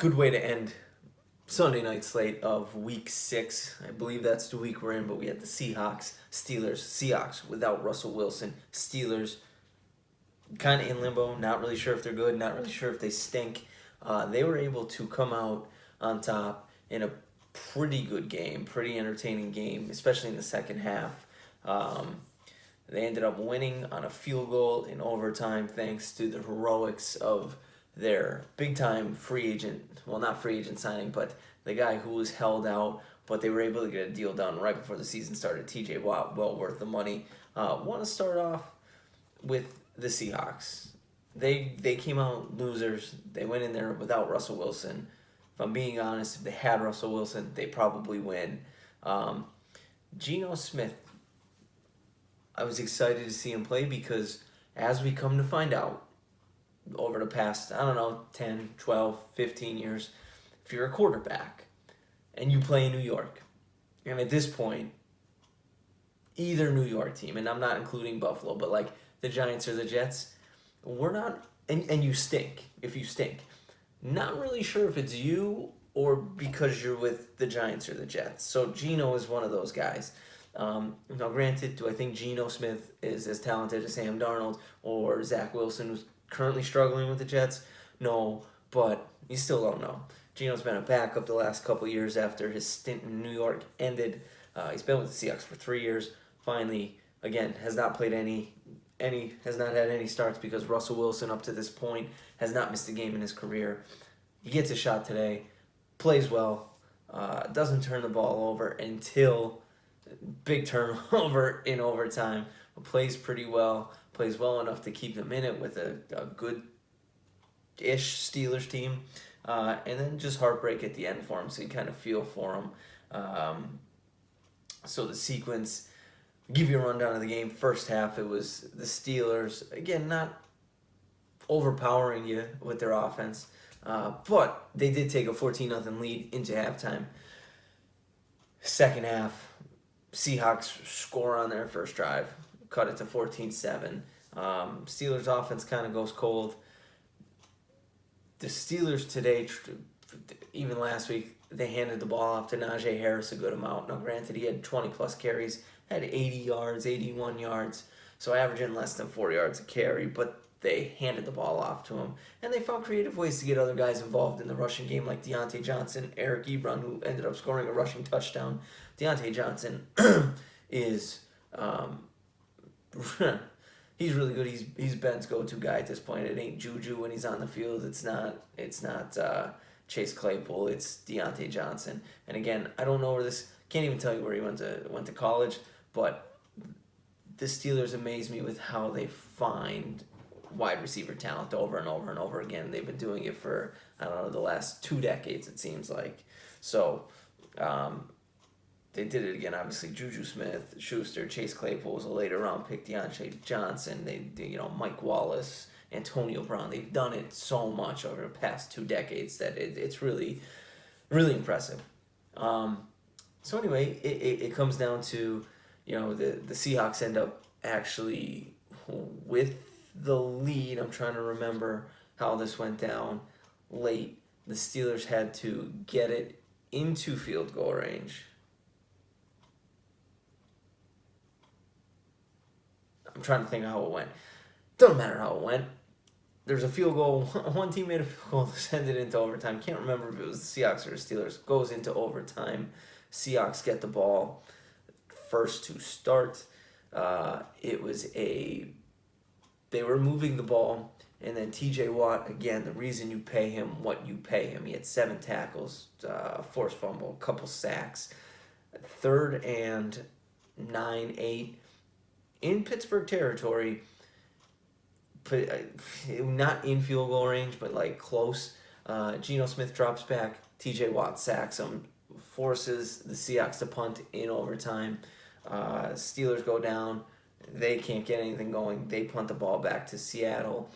Good way to end Sunday night slate of week 6. I believe that's the week we're in, but we had the Seahawks, Steelers, Seahawks without Russell Wilson. Steelers kind of in limbo, not really sure if they're good, not really sure if they stink. They were able to come out on top in a pretty good game, pretty entertaining game, especially in the second half. They ended up winning on a field goal in overtime thanks to the heroics of their big time free agent, well, not free agent signing, but the guy who was held out, but they were able to get a deal done right before the season started. TJ Watt, well worth the money. Want to start off with the Seahawks. They came out losers. They went in there without Russell Wilson. If I'm being honest, if they had Russell Wilson, they probably win. Geno Smith, I was excited to see him play because as we come to find out, over the past, 10, 12, 15 years, if you're a quarterback and you play in New York, and at this point, either New York team, and I'm not including Buffalo, but like the Giants or the Jets, we're not, and you stink, if you stink. Not really sure if it's you or because you're with the Giants or the Jets. So Geno is one of those guys. Now, granted, do I think Geno Smith is as talented as Sam Darnold or Zach Wilson, who's currently struggling with the Jets? No, but you still don't know. Geno's been a backup the last couple years after his stint in New York ended. He's been with the Seahawks for 3 years. Finally, again, has not played has not had any starts because Russell Wilson up to this point has not missed a game in his career. He gets a shot today, plays well, doesn't turn the ball over until big turnover in overtime, but plays pretty well, plays well enough to keep them in it with a good-ish Steelers team, and then just heartbreak at the end for him, so you kind of feel for him. So the sequence, give you a rundown of the game. First half, it was the Steelers, again, not overpowering you with their offense, but they did take a 14-0 lead into halftime. Second half, Seahawks score on their first drive, cut it to 14-7. Steelers offense kind of goes cold. The Steelers today, even last week, they handed the ball off to Najee Harris a good amount. Now, granted, he had 20-plus carries, had 80 yards, 81 yards, so averaging less than 4 yards a carry, but they handed the ball off to him. And they found creative ways to get other guys involved in the rushing game, like Deontay Johnson, Eric Ebron, who ended up scoring a rushing touchdown. Deontay Johnson is he's really good. He's Ben's go-to guy at this point. It ain't Juju when he's on the field. It's not Chase Claypool. It's Deontay Johnson. And again, I don't know where this. Can't even tell you where he went to college. But the Steelers amaze me with how they find wide receiver talent over and over and over again. They've been doing it for, the last 2 decades, it seems like. So, they did it again. Obviously, Juju Smith-Schuster, Chase Claypool was a later round pick, Deontay Johnson, Mike Wallace, Antonio Brown. They've done it so much over the past 2 decades that it's really, really impressive. So anyway, it comes down to, the Seahawks end up actually with the lead. I'm trying to remember how this went down late. The Steelers had to get it into field goal range. I'm trying to think of how it went. Doesn't matter how it went. There's a field goal. One team made a field goal to send it into overtime. Can't remember if it was the Seahawks or the Steelers. Goes into overtime. Seahawks get the ball first to start. They were moving the ball, and then TJ Watt, again, the reason you pay him what you pay him. He had 7 tackles, forced fumble, a couple sacks. 3rd and 9, 8 in Pittsburgh territory, not in field goal range, but like close. Geno Smith drops back, TJ Watt sacks him, forces the Seahawks to punt in overtime. Steelers go down. They can't get anything going. They punt the ball back to Seattle.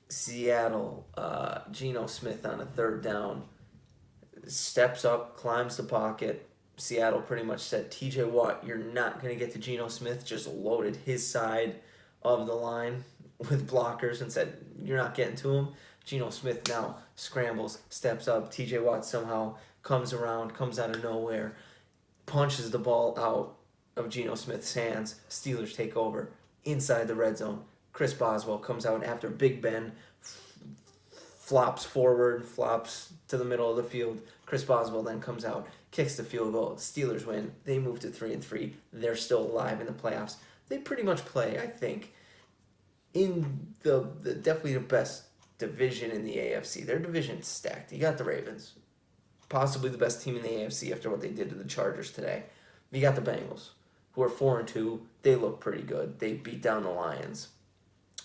Geno Smith on a 3rd down steps up, climbs the pocket. Seattle pretty much said, TJ Watt, you're not going to get to Geno Smith. Just loaded his side of the line with blockers and said, you're not getting to him. Geno Smith now scrambles, steps up. TJ Watt somehow comes around, comes out of nowhere, punches the ball out of Geno Smith's hands. Steelers take over inside the red zone. Chris Boswell comes out after Big Ben flops forward, flops to the middle of the field. Chris Boswell then comes out, kicks the field goal. Steelers win. They move to 3-3. They're still alive in the playoffs. They pretty much play, I think, in the definitely the best division in the AFC. Their division's stacked. You got the Ravens, possibly the best team in the AFC after what they did to the Chargers today. You got the Bengals, who are 4-2. They look pretty good. They beat down the Lions,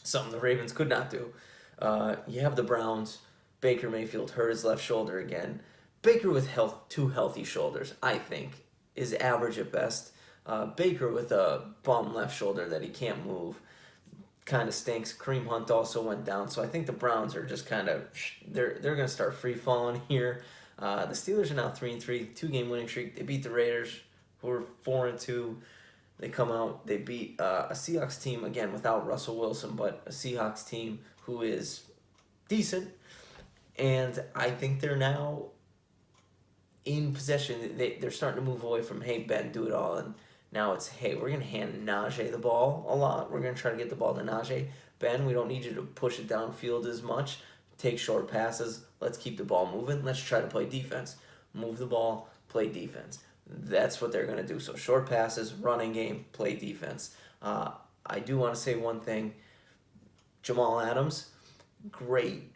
something the Ravens could not do. You have the Browns. Baker Mayfield hurt his left shoulder again. Baker with two healthy shoulders, I think, is average at best. Baker with a bum left shoulder that he can't move kind of stinks. Kareem Hunt also went down, so I think the Browns are just kind of they're going to start free falling here. The Steelers are now 3-3, 2-game winning streak. They beat the Raiders, who are 4-2. They come out, they beat a Seahawks team again without Russell Wilson, but a Seahawks team who is decent, and I think they're now in possession. They're starting to move away from, hey, Ben, do it all, and now it's, hey, we're going to hand Najee the ball a lot. We're going to try to get the ball to Najee. Ben, we don't need you to push it downfield as much. Take short passes. Let's keep the ball moving. Let's try to play defense. Move the ball, play defense. That's what they're going to do. So short passes, running game, play defense. I do want to say one thing. Jamal Adams, great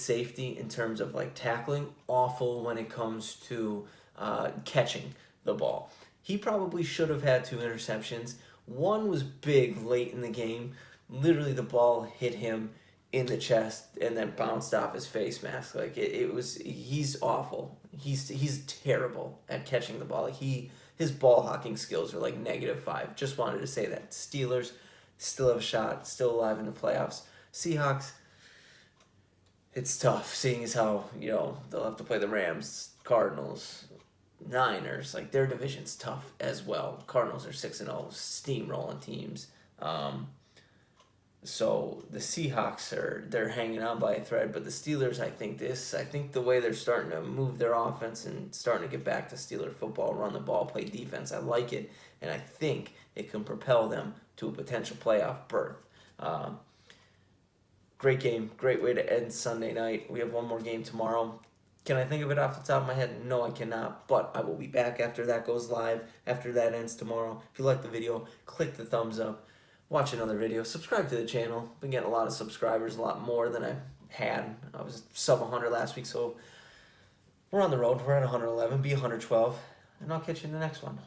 safety in terms of like tackling. Awful when it comes to catching the ball. He probably should have had 2 interceptions. One was big late in the game. Literally the ball hit him in the chest and then bounced off his face mask. Like it was, he's awful. He's terrible at catching the ball. Like his ball hawking skills are like -5. Just wanted to say that. Steelers still have a shot, still alive in the playoffs. Seahawks, it's tough seeing as how, they'll have to play the Rams, Cardinals, Niners. Like their division's tough as well. Cardinals are 6-0, steamrolling teams. So the Seahawks they're hanging on by a thread, but the Steelers, I think the way they're starting to move their offense and starting to get back to Steeler football, run the ball, play defense, I like it, and I think it can propel them to a potential playoff berth. Great game, great way to end Sunday night. We have one more game tomorrow. Can I think of it off the top of my head? No, I cannot, but I will be back after that goes live, after that ends tomorrow. If you like the video, click the thumbs up. Watch another video. Subscribe to the channel. Been getting a lot of subscribers, a lot more than I had. I was sub 100 last week, so we're on the road. We're at 111, be 112, and I'll catch you in the next one.